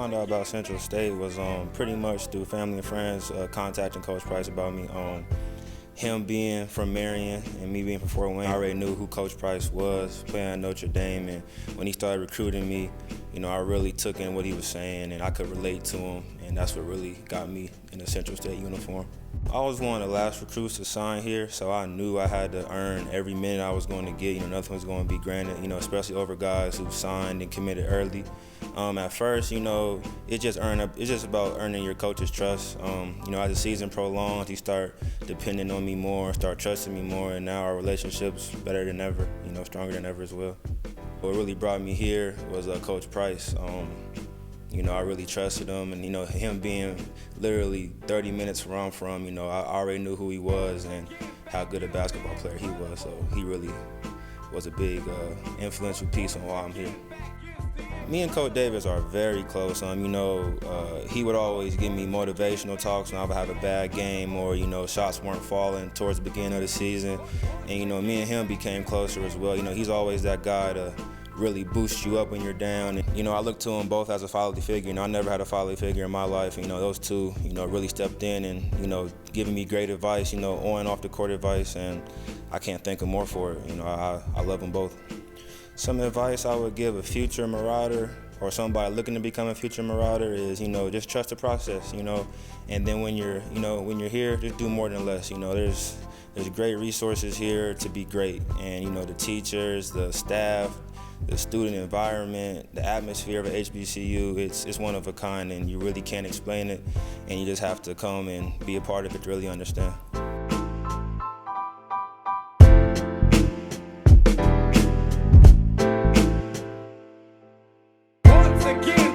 found out about Central State was pretty much through family and friends contacting Coach Price about me. Him being from Marion and me being from Fort Wayne, I already knew who Coach Price was, playing at Notre Dame, and when he started recruiting me, I really took in what he was saying, and I could relate to him, and that's what really got me in the Central State uniform. I was one of the last recruits to sign here, so I knew I had to earn every minute I was going to get. Nothing was going to be granted, especially over guys who signed and committed early. At first, it's just about earning your coach's trust. As the season prolongs, he start depending on me more, start trusting me more, and now our relationship's better than ever, stronger than ever as well. What really brought me here was Coach Price. I really trusted him, and him being literally 30 minutes where I'm from, I already knew who he was and how good a basketball player he was. So he really was a big influential piece on why I'm here. Me and Coach Davis are very close. He would always give me motivational talks when I would have a bad game or, shots weren't falling towards the beginning of the season. And, me and him became closer as well. He's always that guy to really boost you up when you're down. And, I look to them both as a fatherly figure. I never had a fatherly figure in my life. Those two, really stepped in and, giving me great advice, on and off the court advice, and I can't thank them more for it. I love them both. Some advice I would give a future Marauder or somebody looking to become a future Marauder is, just trust the process, and then when you're here, just do more than less. There's great resources here to be great, and, the teachers, the staff, the student environment, the atmosphere of HBCU, it's one of a kind, and you really can't explain it, and you just have to come and be a part of it to really understand. Once again.